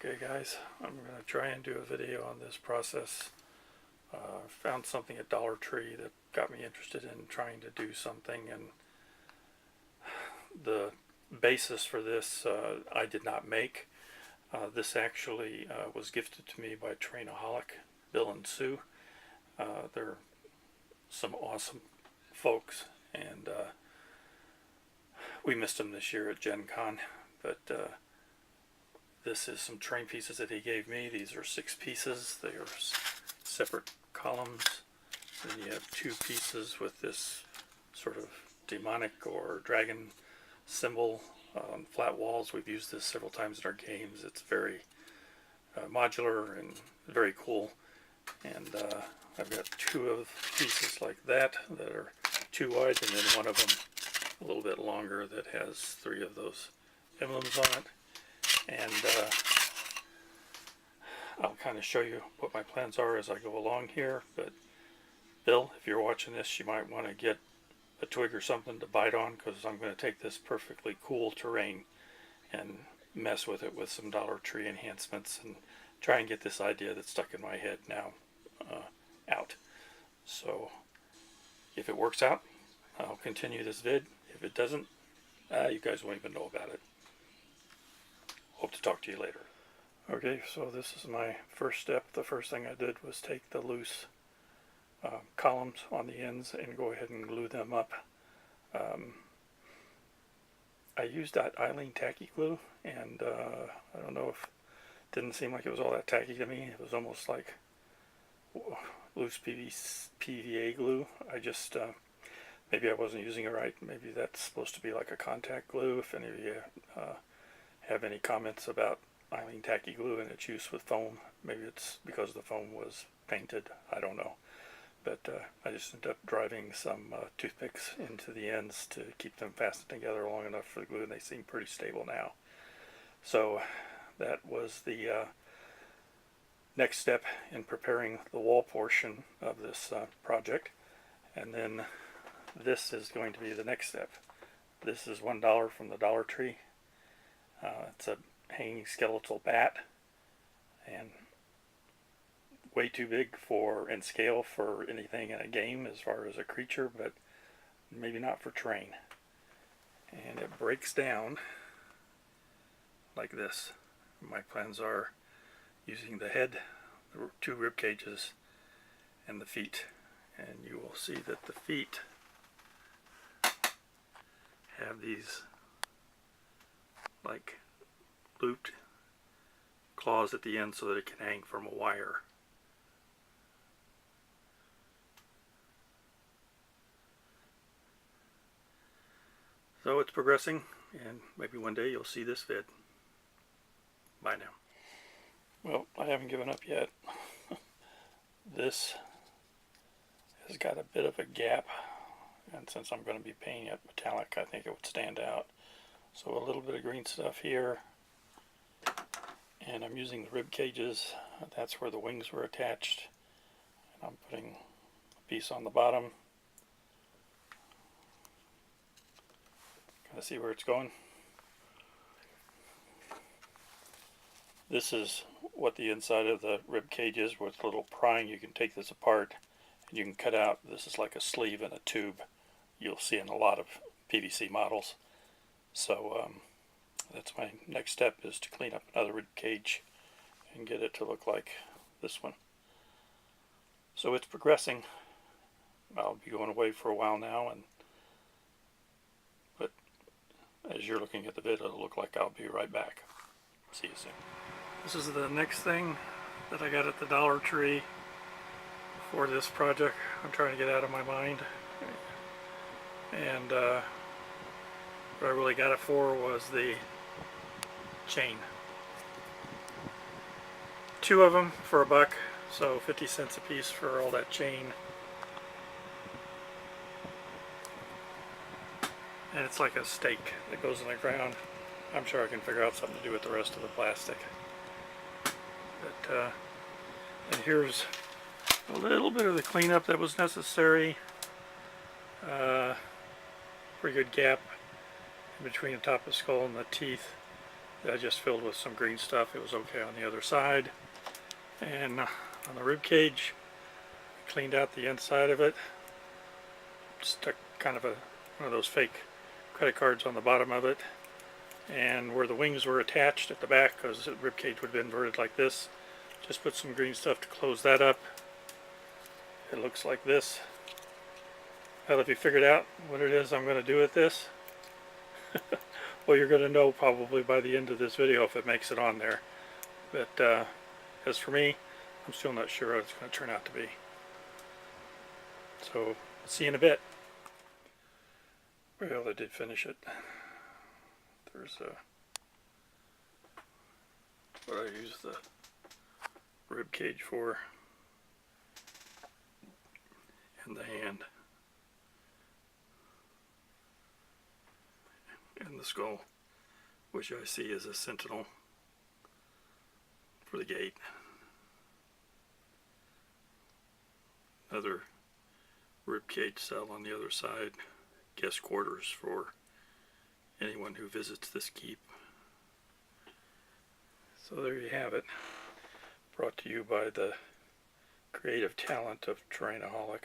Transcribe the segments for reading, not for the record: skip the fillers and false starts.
Okay guys, I'm going to try and do a video on this process. Found something at Dollar Tree that got me interested in trying to do something, and the basis for this I did not make. This actually was gifted to me by Terrainaholic, Bill and Sue. They're some awesome folks, and we missed them this year at Gen Con, but this is some terrain pieces that he gave me. These are 6 pieces. They are separate columns. Then you have 2 pieces with this sort of demonic or dragon symbol on flat walls. We've used this several times in our games. It's very modular and very cool. And I've got 2 of pieces like that are 2 wide, and then one of them a little bit longer that has 3 of those emblems on it. And I'll kind of show you what my plans are as I go along here. But Bill, if you're watching this, you might want to get a twig or something to bite on, because I'm going to take this perfectly cool terrain and mess with it with some Dollar Tree enhancements and try and get this idea that's stuck in my head now out. So if it works out, I'll continue this vid. If it doesn't, you guys won't even know about it. Hope to talk to you later. Okay, so this is my first step. The first thing I did was take the loose columns on the ends and go ahead and glue them up. I used that Eileen tacky glue, and I don't know if it didn't seem like it was all that tacky to me. It was almost like loose PVA glue. I just maybe I wasn't using it right. Maybe that's supposed to be like a contact glue. If any of you have any comments about Eileen tacky glue and its use with foam, maybe it's because the foam was painted. I don't know. But I just ended up driving some toothpicks into the ends to keep them fastened together long enough for the glue, and they seem pretty stable now. So that was the next step in preparing the wall portion of this project. And then this is going to be the next step. This is $1 from the Dollar Tree. It's a hanging skeletal bat, and way too big in scale for anything in a game as far as a creature, but maybe not for terrain. And it breaks down like this. My plans are using the head, the 2 rib cages, and the feet. And you will see that the feet have these like looped claws at the end so that it can hang from a wire. So it's progressing, and maybe one day you'll see this vid. Bye now. Well, I haven't given up yet. This has got a bit of a gap, and since I'm going to be painting it metallic, I think it would stand out. So a little bit of green stuff here, and I'm using the rib cages. That's where the wings were attached, and I'm putting a piece on the bottom. Kind of see where it's going. This is what the inside of the rib cage is, with a little prying. You can take this apart and you can cut out. This is like a sleeve in a tube. You'll see in a lot of PVC models. So that's my next step, is to clean up another rib cage and get it to look like this one. So it's progressing. I'll be going away for a while now, but as you're looking at the vid, it'll look like I'll be right back. See you soon. This is the next thing that I got at the Dollar Tree for this project. I'm trying to get out of my mind. And what I really got it for was the chain. 2 of them for $1, so 50 cents a piece for all that chain. And it's like a stake that goes in the ground. I'm sure I can figure out something to do with the rest of the plastic. But and here's a little bit of the cleanup that was necessary. Pretty good gap in between the top of the skull and the teeth. that I just filled with some green stuff. It was okay on the other side. And on the rib cage, cleaned out the inside of it, stuck kind of one of those fake credit cards on the bottom of it, and where the wings were attached at the back, because the rib cage would be inverted like this, just put some green stuff to close that up. It looks like this. Well, if you figured out what it is I'm going to do with this, well, you're going to know probably by the end of this video if it makes it on there. But as for me, I'm still not sure what it's going to turn out to be. So, see you in a bit. Well, I did finish it. There's what I use the rib cage for, and the hand, and the skull, which I see as a sentinel for the gate. Another rib cage cell on the other side, guest quarters for anyone who visits this keep. So there you have it, brought to you by the creative talent of Terrainaholic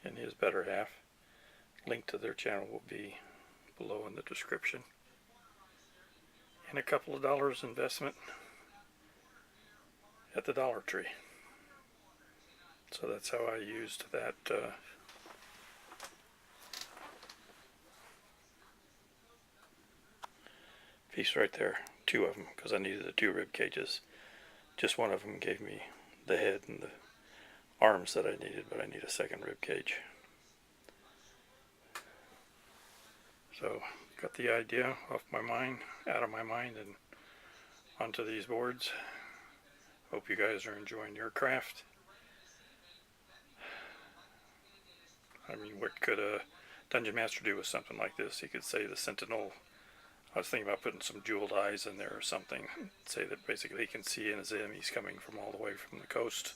and his better half. Link to their channel will be below in the description. And a couple of dollars investment at the Dollar Tree. So that's how I used that piece right there. Two of them, because I needed the two rib cages. Just one of them gave me the head and the arms that I needed, but I need a second rib cage. So got the idea off my mind, out of my mind, and onto these boards. Hope you guys are enjoying your craft. I mean, what could a Dungeon Master do with something like this? He could say the Sentinel. I was thinking about putting some jeweled eyes in there or something. Say that basically he can see in his enemies coming from all the way from the coast.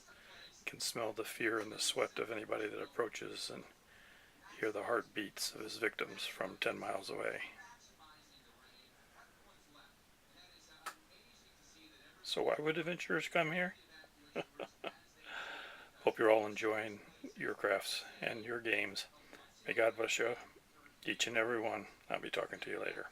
He can smell the fear and the sweat of anybody that approaches, and hear the heartbeats of his victims from 10 miles away. So why would adventurers come here? Hope you're all enjoying your crafts and your games. May God bless you, each and every one. I'll be talking to you later.